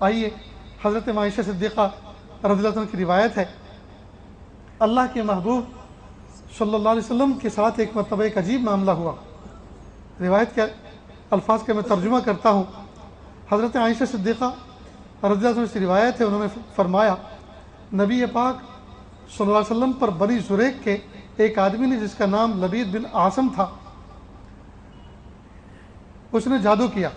آئیے حضرت عائشہ صدیقہ رضی اللہ عنہ کی روایت ہے، اللہ کے محبوب صلی اللہ علیہ وسلم کے ساتھ ایک مرتبہ ایک عجیب معاملہ ہوا۔ روایت کے الفاظ کا میں ترجمہ کرتا ہوں۔ حضرت عائشہ صدیقہ رضی اللہ عنہ سے روایت ہے، انہوں نے فرمایا نبی پاک صلی اللہ علیہ وسلم پر بنی زریق کے ایک آدمی نے جس کا نام لبید بن عاصم تھا، اس نے جادو کیا،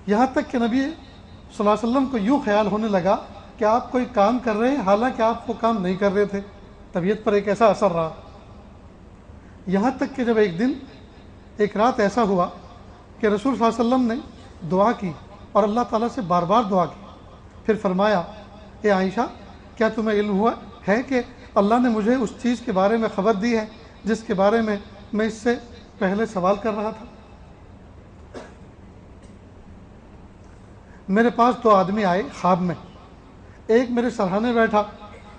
یہاں تک کہ نبی صلی اللہ علیہ وسلم کو یوں خیال ہونے لگا کہ آپ کوئی کام کر رہے ہیں حالانکہ آپ وہ کام نہیں کر رہے تھے۔ طبیعت پر ایک ایسا اثر رہا، یہاں تک کہ جب ایک دن ایک رات ایسا ہوا کہ رسول صلی اللہ علیہ وسلم نے دعا کی اور اللہ تعالیٰ سے بار بار دعا کی، پھر فرمایا اے عائشہ کیا تمہیں علم ہوا ہے کہ اللہ نے مجھے اس چیز کے بارے میں خبر دی ہے جس کے بارے میں میں اس سے پہلے سوال کر رہا تھا؟ میرے پاس دو آدمی آئے خواب میں، ایک میرے سرہانے بیٹھا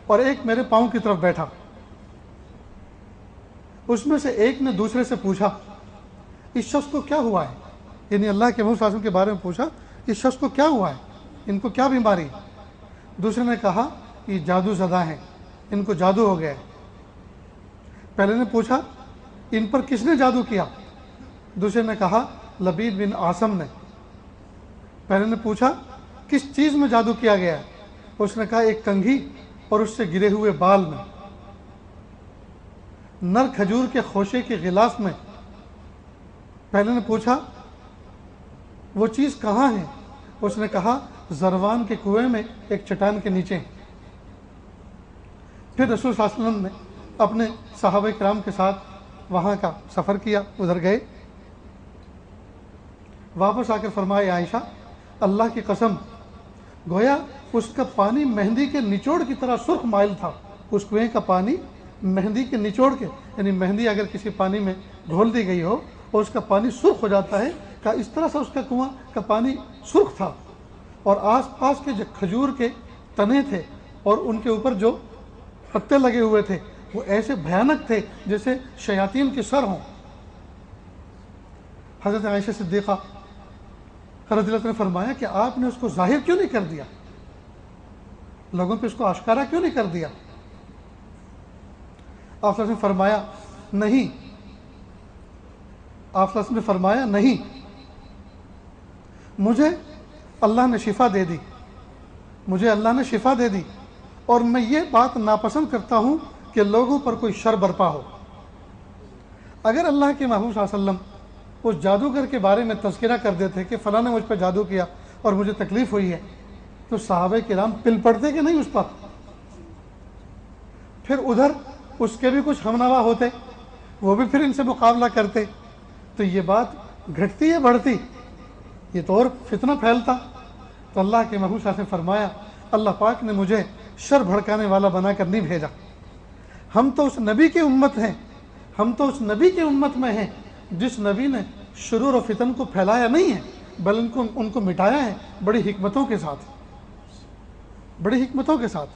اور ایک میرے پاؤں کی طرف بیٹھا۔ اس میں سے ایک نے دوسرے سے پوچھا اس شخص کو کیا ہوا ہے، یعنی اللہ کے محبوب صلی اللہ علیہ وسلم کے بارے میں پوچھا اس شخص کو کیا ہوا ہے، ان کو کیا بیماری ہے؟ دوسرے نے کہا یہ جادو زدہ ہیں، ان کو جادو ہو گیا ہے۔ پہلے نے پوچھا ان پر کس نے جادو کیا؟ دوسرے نے کہا لبید بن عاصم نے۔ پہلے نے پوچھا کس چیز میں جادو کیا گیا ہے؟ اس نے کہا ایک کنگھی اور اس سے گرے ہوئے بال میں، نر کھجور کے خوشے کے غلاف میں۔ پہلے نے پوچھا وہ چیز کہاں ہے؟ اس نے کہا زروان کے کنویں میں ایک چٹان کے نیچے۔ پھر رسول صلی اللہ علیہ وسلم نے اپنے صحابہ کرام کے ساتھ وہاں کا سفر کیا، ادھر گئے، واپس آ کر فرمایا عائشہ اللہ کی قسم گویا اس کا پانی مہندی کے نچوڑ کی طرح سرخ مائل تھا۔ اس کنویں کا پانی مہندی کے نچوڑ کے، یعنی مہندی اگر کسی پانی میں گھول دی گئی ہو اور اس کا پانی سرخ ہو جاتا ہے، کہ اس طرح سے اس کا کنواں کا پانی سرخ تھا، اور آس پاس کے جو کھجور کے تنے تھے اور ان کے اوپر جو پتے لگے ہوئے تھے وہ ایسے بھیانک تھے جیسے شیاطین کے سر ہوں۔ حضرت عائشہ صدیقہ رضی اللہ عنہ نے فرمایا کہ آپ نے اس کو ظاہر کیوں نہیں کر دیا، لوگوں پہ اس کو آشکارا کیوں نہیں کر دیا؟ آپ صلی اللہ علیہ وسلم نے فرمایا نہیں، آپ صلی اللہ علیہ وسلم نے فرمایا نہیں، مجھے اللہ نے شفا دے دی، مجھے اللہ نے شفا دے دی، اور میں یہ بات ناپسند کرتا ہوں کہ لوگوں پر کوئی شر برپا ہو۔ اگر اللہ کے محبوب صلی اللہ علیہ وسلم اس جادوگر کے بارے میں تذکرہ کر دیتے کہ فلاں نے مجھ پہ جادو کیا اور مجھے تکلیف ہوئی ہے، تو صحابہ کرام پل پڑتے کہ نہیں اس پر؟ پھر ادھر اس کے بھی کچھ ہمنوا ہوتے، وہ بھی پھر ان سے مقابلہ کرتے، تو یہ بات گھٹتی ہے بڑھتی، یہ تو اور فتنہ پھیلتا۔ تو اللہ کے محبوب صلی اللہ علیہ وسلم نے فرمایا اللہ پاک نے مجھے شر بھڑکانے والا بنا کر نہیں بھیجا، ہم تو اس نبی کی امت ہیں، ہم تو اس نبی کی امت میں ہیں جس نبی نے شرور و فتن کو پھیلایا نہیں ہے بلکہ ان کو مٹایا ہے بڑی حکمتوں کے ساتھ، بڑی حکمتوں کے ساتھ۔